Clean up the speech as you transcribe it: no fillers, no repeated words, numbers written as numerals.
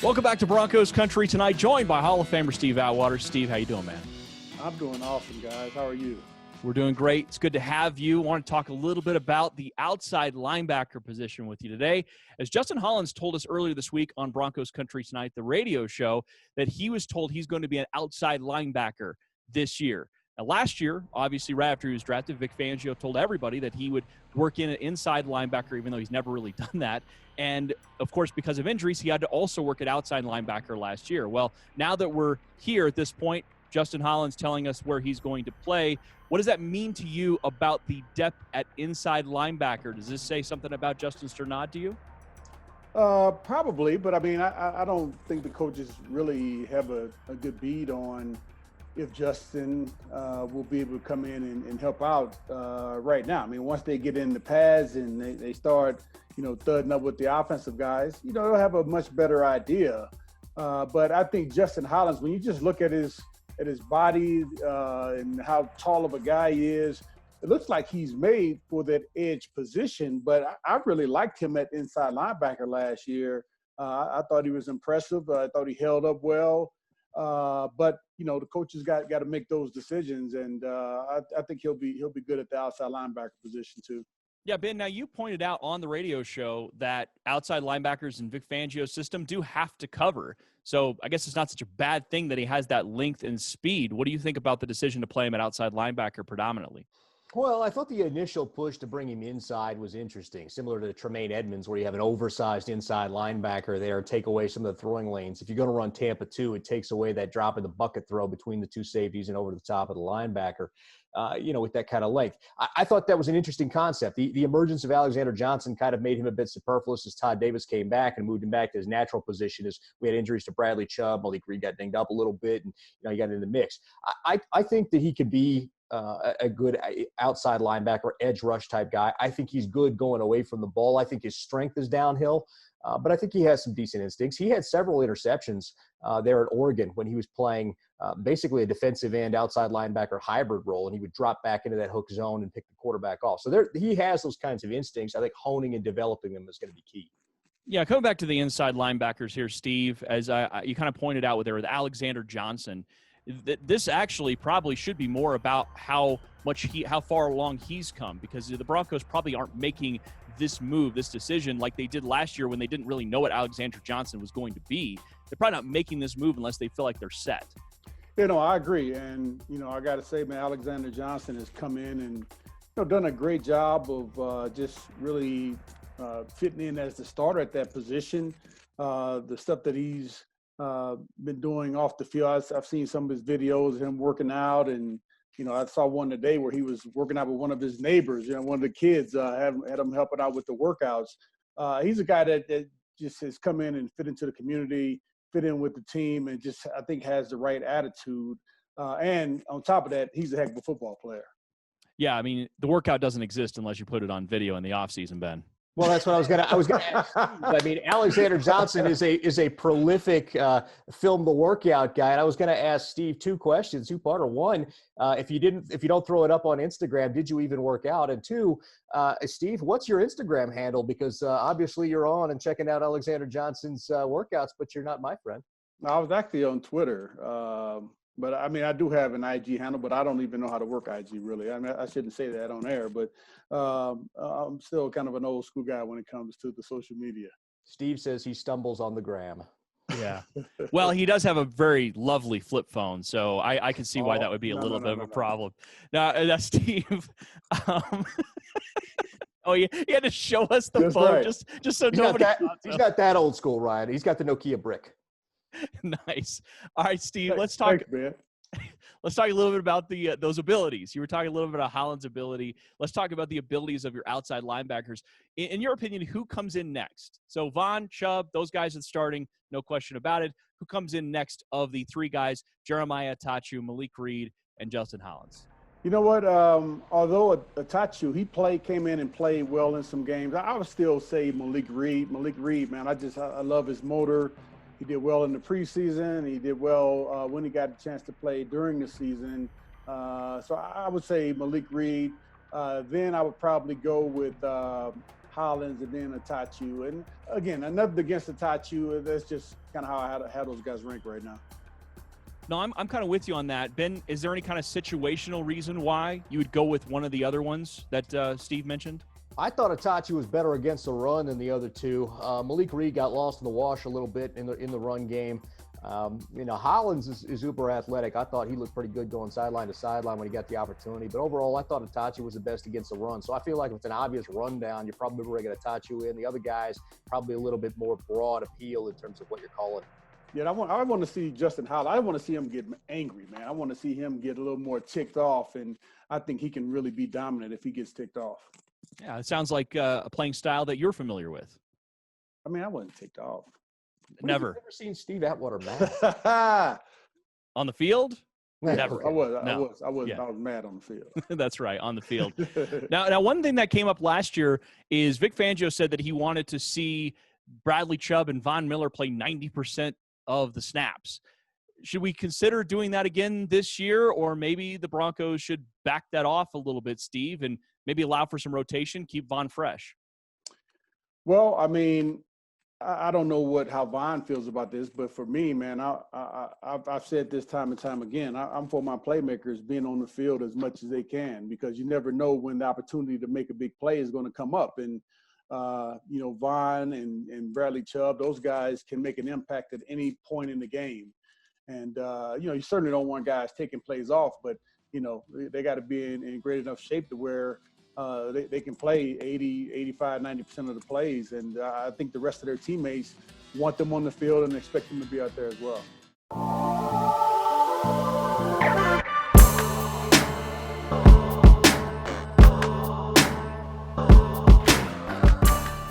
Welcome back to Broncos Country Tonight, joined by Hall of Famer Steve Atwater. Steve, how you doing, man? I'm doing awesome, guys. How are you? We're doing great. It's good to have you. I want to talk a little bit about the outside linebacker position with you today. As Justin Hollins told us earlier this week on Broncos Country Tonight, the radio show, that he was told he's going to be an outside linebacker this year. Now, last year, obviously, right after he was drafted, Vic Fangio told everybody that he would work in an inside linebacker, even though he's never really done that. And, of course, because of injuries, he had to also work at outside linebacker last year. Well, now that we're here at this point, Justin Hollins telling us where he's going to play. What does that mean to you about the depth at inside linebacker? Does this say something about Justin Sternad to you? Probably, but I mean, I don't think the coaches really have a good bead on if Justin will be able to come in and help out right now. I mean, once they get in the pads and they start, thudding up with the offensive guys, they'll have a much better idea. But I think Justin Hollins, when you just look at his body and how tall of a guy he is, it looks like he's made for that edge position. But I really liked him at inside linebacker last year. I thought he was impressive. I thought he held up well. But the coaches got to make those decisions, and I think he'll be good at the outside linebacker position too. Yeah, Ben, now you pointed out on the radio show that outside linebackers in Vic Fangio's system do have to cover. So I guess it's not such a bad thing that he has that length and speed. What do you think about the decision to play him at outside linebacker predominantly? Well, I thought the initial push to bring him inside was interesting, similar to Tremaine Edmonds, where you have an oversized inside linebacker there, take away some of the throwing lanes. If you're going to run Tampa 2, it takes away that drop in the bucket throw between the two safeties and over the top of the linebacker, with that kind of length. I thought that was an interesting concept. The emergence of Alexander Johnson kind of made him a bit superfluous as Todd Davis came back and moved him back to his natural position as we had injuries to Bradley Chubb. Malik Reed got dinged up a little bit, and he got in the mix. I think that he could be a good outside linebacker, edge rush type guy. I think he's good going away from the ball. I think his strength is downhill, but I think he has some decent instincts. He had several interceptions there at Oregon when he was playing basically a defensive end outside linebacker hybrid role, and he would drop back into that hook zone and pick the quarterback off. So he has those kinds of instincts. I think honing and developing them is going to be key. Yeah, coming back to the inside linebackers here, Steve, as you kind of pointed out with Alexander Johnson, this actually probably should be more about how far along he's come, because the Broncos probably aren't making this move, this decision, like they did last year when they didn't really know what Alexander Johnson was going to be. They're probably not making this move unless they feel like they're set. I agree. And, I got to say, man, Alexander Johnson has come in and done a great job of just really fitting in as the starter at that position. The stuff that he's been doing off the field. I've seen some of his videos of him working out, and I saw one today where he was working out with one of his neighbors. One of the kids had him helping out with the workouts. He's a guy that just has come in and fit into the community, fit in with the team, and just I think has the right attitude. And on top of that, he's a heck of a football player. Yeah, I mean, the workout doesn't exist unless you put it on video in the offseason, Ben. Well, that's what I was gonna ask Steve. I mean, Alexander Johnson is a prolific film the workout guy, and I was gonna ask Steve two questions, two-parter. One, if you don't throw it up on Instagram, did you even work out? And two, Steve, what's your Instagram handle? Because obviously you're on and checking out Alexander Johnson's workouts, but you're not my friend. I was actually on Twitter. But I mean, I do have an IG handle, but I don't even know how to work IG really. I mean, I shouldn't say that on air, but I'm still kind of an old school guy when it comes to the social media. Steve says he stumbles on the gram. Yeah. Well, he does have a very lovely flip phone, so I can see why that would be a little bit of a problem. Now, Steve, he had to show us the phone just so nobody. He's not that old school, Ryan. He's got the Nokia brick. Nice. All right, Steve, let's talk. Thanks, man. Let's talk a little bit about those abilities. You were talking a little bit about Hollins' ability. Let's talk about the abilities of your outside linebackers. In your opinion, who comes in next? So Von, Chubb, those guys are starting, no question about it. Who comes in next of the three guys, Jeremiah Attaochu, Malik Reed, and Justin Hollins? You know what? Although Attaochu, he came in and played well in some games, I would still say Malik Reed. Malik Reed, man, I love his motor. He did well in the preseason. He did well when he got a chance to play during the season. So I would say Malik Reed. Then I would probably go with Hollins, and then Atachu. And again, another against Atachu. That's just kind of how I had those guys rank right now. No, I'm kind of with you on that. Ben, is there any kind of situational reason why you would go with one of the other ones that Steve mentioned? I thought Atachi was better against the run than the other two. Malik Reed got lost in the wash a little bit in the run game. Hollins is uber athletic. I thought he looked pretty good going sideline to sideline when he got the opportunity. But overall, I thought Atachi was the best against the run. So I feel like if it's an obvious rundown, you're probably bringing Atachi in. The other guys probably a little bit more broad appeal in terms of what you're calling. Yeah, I want to see Justin Hollins. I want to see him get angry, man. I want to see him get a little more ticked off, and I think he can really be dominant if he gets ticked off. Yeah, it sounds like a playing style that you're familiar with. I mean, I wasn't ticked off. Never. I've never seen Steve Atwater mad. On the field? Never. I was Yeah. mad on the field. That's right, on the field. Now, one thing that came up last year is Vic Fangio said that he wanted to see Bradley Chubb and Von Miller play 90% of the snaps. Should we consider doing that again this year, or maybe the Broncos should back that off a little bit, Steve, and maybe allow for some rotation, keep Von fresh? Well, I mean, I don't know how Von feels about this, but for me, man, I've said this time and time again, I'm for my playmakers being on the field as much as they can, because you never know when the opportunity to make a big play is going to come up. And Von and Bradley Chubb, those guys can make an impact at any point in the game. And, you certainly don't want guys taking plays off, but, they got to be in great enough shape to where they can play 80, 85, 90% of the plays. And I think the rest of their teammates want them on the field and expect them to be out there as well.